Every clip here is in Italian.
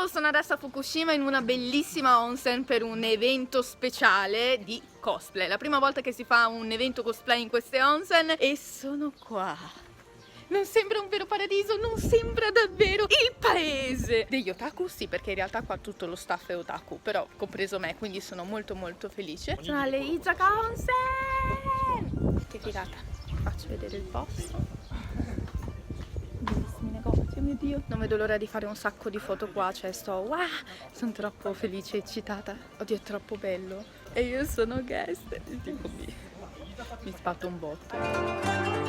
Ciao, sono adesso a Fukushima in una bellissima onsen per un evento speciale di cosplay. La prima volta che si fa un evento cosplay in queste onsen e sono qua. Non sembra un vero paradiso, non sembra davvero il paese degli otaku, sì, perché in realtà qua tutto lo staff è otaku, però compreso me, quindi sono molto felice. Sono alle Izaka Onsen! Che figata, vi faccio vedere il posto. Bellissimi negozi, oh mio Dio. Non vedo l'ora di fare un sacco di foto qua, cioè wow, sono troppo felice e eccitata. Oddio, è troppo bello. E io sono guest, tipo mi spatto un botto.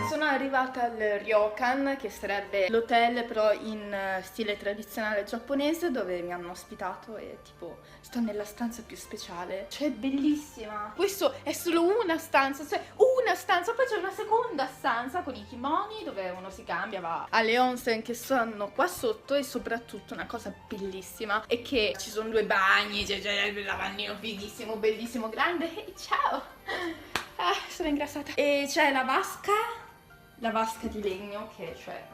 Sono arrivata al Ryokan, che sarebbe l'hotel però in stile tradizionale giapponese, dove mi hanno ospitato e tipo sto nella stanza più speciale. Cioè è bellissima. Questo è solo una stanza, cioè una stanza, poi c'è una seconda stanza con i kimoni dove uno si cambia, va alle onsen che sono qua sotto, e soprattutto una cosa bellissima è che ci sono due bagni, c'è il lavandino fighissimo, bellissimo, grande. Hey, ciao! Ah, sono ingrassata. E c'è la vasca di legno, che cioè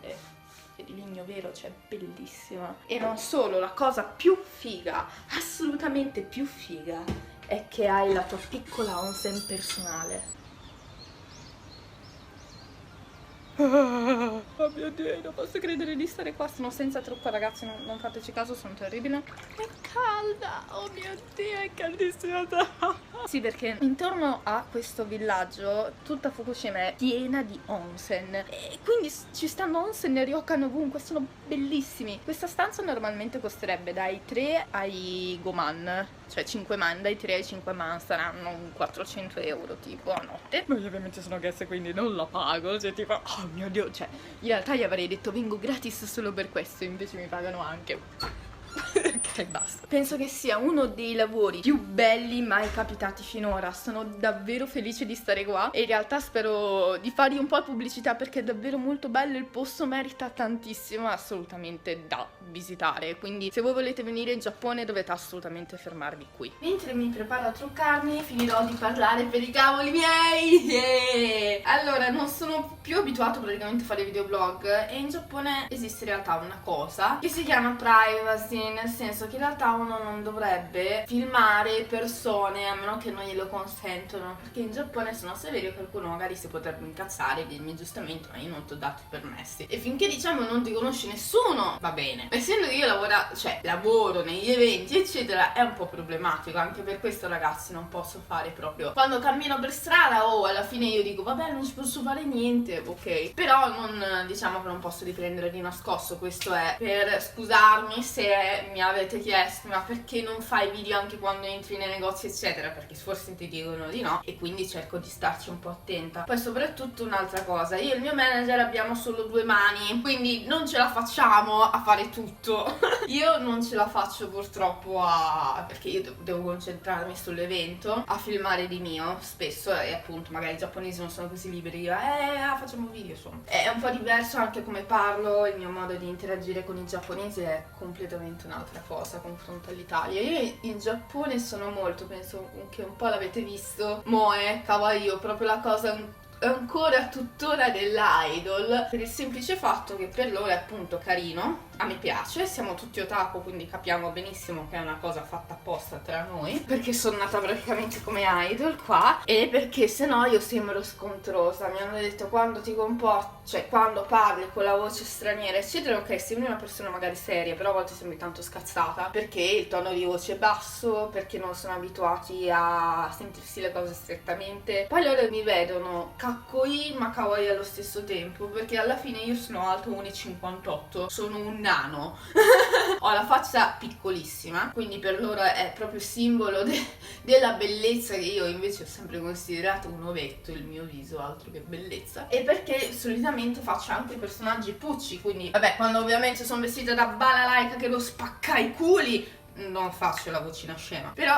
è di legno vero, cioè bellissima. E non solo, la cosa più figa, assolutamente più figa, è che hai la tua piccola onsen personale. Oh mio Dio, non posso credere di stare qua. Sono senza trucco, ragazzi, non fateci caso, sono terribile. È calda, oh mio Dio, è caldissima. Sì, perché intorno a questo villaggio tutta Fukushima è piena di onsen, e quindi ci stanno onsen e ryokan ovunque, sono bellissimi. Questa stanza normalmente costerebbe dai 3 ai goman, cioè 5 man, dai 3 ai 5 man saranno 400 euro tipo a notte. Ma io ovviamente sono guest, quindi non la pago, cioè tipo, oh mio Dio, cioè in realtà gli avrei detto vengo gratis solo per questo, invece mi pagano anche. Ok, basta. Penso che sia uno dei lavori più belli mai capitati finora. Sono davvero felice di stare qua e in realtà spero di fargli un po' pubblicità, perché è davvero molto bello, il posto merita tantissimo, assolutamente da visitare. Quindi se voi volete venire in Giappone dovete assolutamente fermarvi qui. Mentre mi preparo a truccarmi finirò di parlare per i cavoli miei. Yeah! Allora, non sono più abituato praticamente a fare videoblog, e in Giappone esiste in realtà una cosa che si chiama privacy, nel senso che in realtà uno non dovrebbe filmare persone a meno che non glielo consentono, perché in Giappone sono severi, qualcuno magari si potrebbe incazzare e dirmi giustamente ma io non ti ho dato i permessi, e finché diciamo non ti conosci nessuno va bene. Essendo che io lavoro negli eventi eccetera, è un po' problematico, anche per questo ragazzi non posso fare proprio quando cammino per strada o alla fine io dico vabbè non ci posso fare niente, ok, però non diciamo che non posso riprendere di nascosto. Questo è per scusarmi se mi avete chiesto ma perché non fai video anche quando entri nei negozi eccetera, perché forse ti dicono di no e quindi cerco di starci un po' attenta. Poi soprattutto un'altra cosa, io e il mio manager abbiamo solo 2 mani, quindi non ce la facciamo a fare tutto. Io non ce la faccio purtroppo perché io devo concentrarmi sull'evento, a filmare di mio spesso, e appunto magari i giapponesi non sono così liberi, io facciamo video, insomma è un po' diverso anche come parlo, il mio modo di interagire con i giapponesi è completamente un'altra cosa confronto all'Italia. Io in Giappone sono molto, penso che un po' l'avete visto, moe, kawaii, proprio la cosa ancora tuttora dell'idol, per il semplice fatto che per loro è appunto carino, a me piace, siamo tutti otaku quindi capiamo benissimo che è una cosa fatta apposta tra noi, perché sono nata praticamente come idol qua, e perché se no io sembro scontrosa. Mi hanno detto quando ti comporti, cioè quando parli con la voce straniera eccetera, ok, sembri una persona magari seria, però a volte sembri tanto scazzata perché il tono di voce è basso, perché non sono abituati a sentirsi le cose strettamente. Poi loro mi vedono kakkoi ma kawaii allo stesso tempo, perché alla fine io sono alto 1,58, sono un nano. Ho la faccia piccolissima, quindi per loro è proprio simbolo della bellezza, che io invece ho sempre considerato un ovetto il mio viso, altro che bellezza. E perché solitamente faccio anche personaggi pucci, quindi vabbè, quando ovviamente sono vestita da balalaika che lo spacca i culi non faccio la vocina scema, però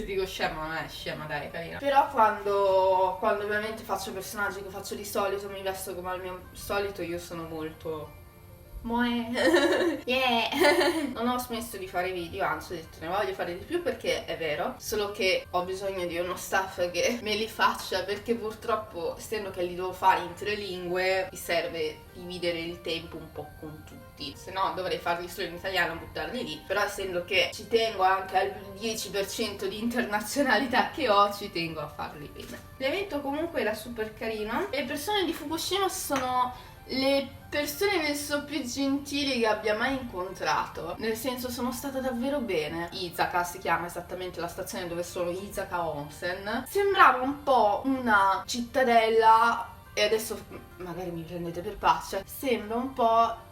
dico scema, non è scema, dai, è carina. Però quando ovviamente faccio personaggi che faccio di solito, mi vesto come al mio solito, io sono molto Moe. Yeah. Non ho smesso di fare video, anzi ho detto ne voglio fare di più perché è vero, solo che ho bisogno di uno staff che me li faccia, perché purtroppo essendo che li devo fare in 3 lingue mi serve dividere il tempo un po' con tutti, se no dovrei farli solo in italiano e buttarli lì, però essendo che ci tengo anche al 10% di internazionalità che ho, ci tengo a farli bene. L'evento comunque era super carino. Le persone di Fukushima sono le persone penso più gentili che abbia mai incontrato, nel senso sono stata davvero bene. Izaka si chiama esattamente la stazione dove sono, Izaka Onsen. Sembrava un po' una cittadella, e adesso magari mi prendete per pazza, sembra un po'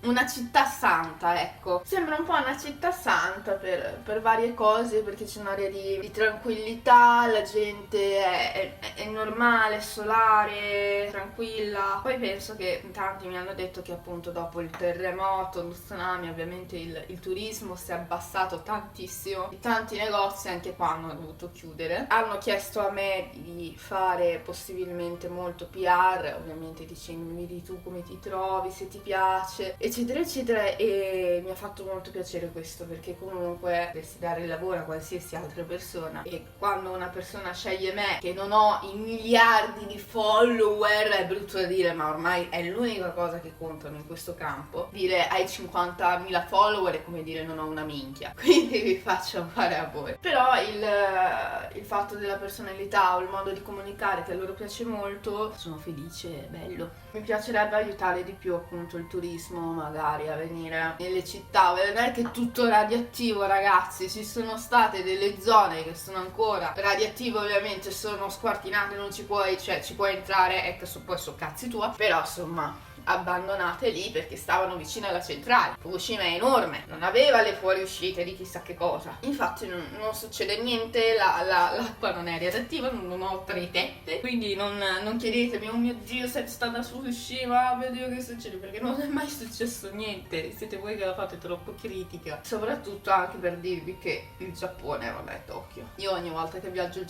una città santa, ecco. Sembra un po' una città santa per varie cose, perché c'è un'area di tranquillità, la gente è normale, solare, tranquilla. Poi penso che tanti mi hanno detto che appunto dopo il terremoto, lo tsunami, ovviamente il turismo si è abbassato tantissimo, e tanti negozi anche qua hanno dovuto chiudere. Hanno chiesto a me di fare possibilmente molto PR, ovviamente dicendomi di tu come ti trovi, se ti piace, eccetera eccetera, e mi ha fatto molto piacere questo, perché comunque dovresti dare lavoro a qualsiasi altra persona, e quando una persona sceglie me che non ho i miliardi di follower, è brutto da dire ma ormai è l'unica cosa che contano in questo campo, dire hai 50.000 follower è come dire non ho una minchia, quindi vi faccio fare a voi. Però il fatto della personalità o il modo di comunicare che a loro piace molto, sono felice, è bello. Mi piacerebbe aiutare di più appunto il turismo, magari a venire nelle città. Non è che tutto radioattivo, ragazzi, ci sono state delle zone che sono ancora radioattive, ovviamente sono squartinate, non ci puoi, cioè ci puoi entrare, ecco, poi so cazzi tua, però insomma abbandonate lì perché stavano vicino alla centrale. Fukushima è enorme, non aveva le fuoriuscite di chissà che cosa, infatti non succede niente, l'acqua non è radioattiva, non ho 3 tette, quindi non chiedetemi oh mio Dio sei stata su Fukushima, oh mio Dio che succede, perché non è mai successo niente, siete voi che la fate troppo critica. Soprattutto anche per dirvi che il Giappone, vabbè, Tokyo, io ogni volta che viaggio in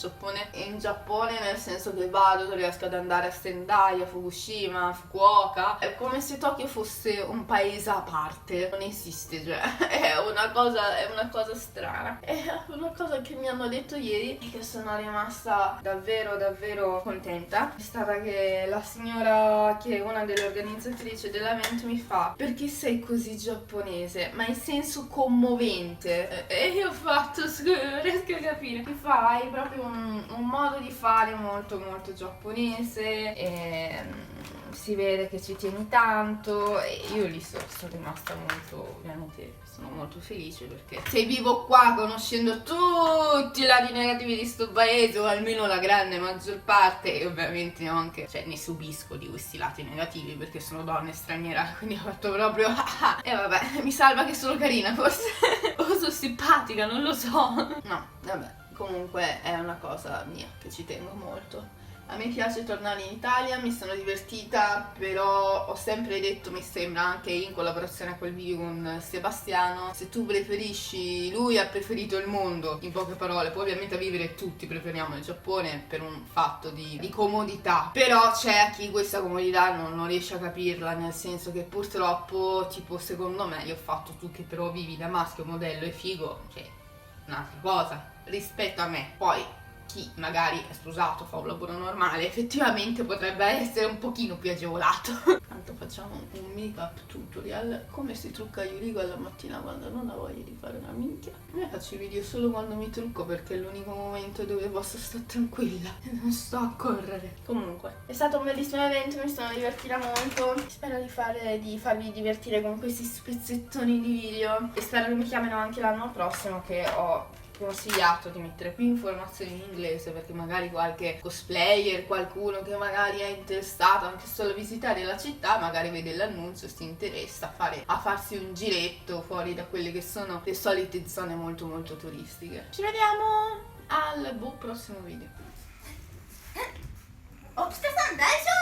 Giappone, nel senso che vado, riesco ad andare a Sendai, a Fukushima, a Fukuoka, è come se Tokyo fosse un paese a parte, non esiste, cioè è una cosa strana. E una cosa che mi hanno detto ieri e che sono rimasta davvero davvero contenta è stata che la signora, che è una delle organizzatrici dell'evento, mi fa perché sei così giapponese, ma in senso commovente, e io ho fatto non riesco a capire, mi fa hai proprio un modo di fare molto molto giapponese, e si vede che ci tieni tanto, e io lì sono rimasta molto, ovviamente sono molto felice, perché se vivo qua conoscendo tutti i lati negativi di sto paese, o almeno la grande maggior parte, e ovviamente anche, cioè ne subisco di questi lati negativi perché sono donna e straniera, quindi ho fatto proprio e vabbè, mi salva che sono carina forse o sono simpatica, non lo so, no vabbè, comunque è una cosa mia che ci tengo molto. A me piace tornare in Italia, mi sono divertita, però ho sempre detto, mi sembra anche in collaborazione col video con Sebastiano, se tu preferisci, lui ha preferito il mondo, in poche parole, poi ovviamente a vivere tutti preferiamo il Giappone per un fatto di comodità, però c'è chi questa comodità non riesce a capirla, nel senso che purtroppo, tipo secondo me, io ho fatto tu che però vivi da maschio, modello e figo, che è un'altra cosa rispetto a me, poi chi magari è sposato, fa un lavoro normale, effettivamente potrebbe essere un pochino più agevolato. Tanto facciamo un make-up tutorial, come si trucca Yuriko alla mattina quando non ha voglia di fare una minchia. Io faccio i video solo quando mi trucco perché è l'unico momento dove posso stare tranquilla e non sto a correre. Comunque, è stato un bellissimo evento, mi sono divertita molto. Spero di farvi divertire con questi spezzettoni di video e spero che mi chiamino anche l'anno prossimo, che ho consigliato di mettere più informazioni in inglese, perché magari qualche cosplayer, qualcuno che magari è interessato anche solo a visitare la città, magari vede l'annuncio e si interessa a farsi un giretto fuori da quelle che sono le solite zone molto molto turistiche. Ci vediamo al prossimo video. 起きたさん大丈夫？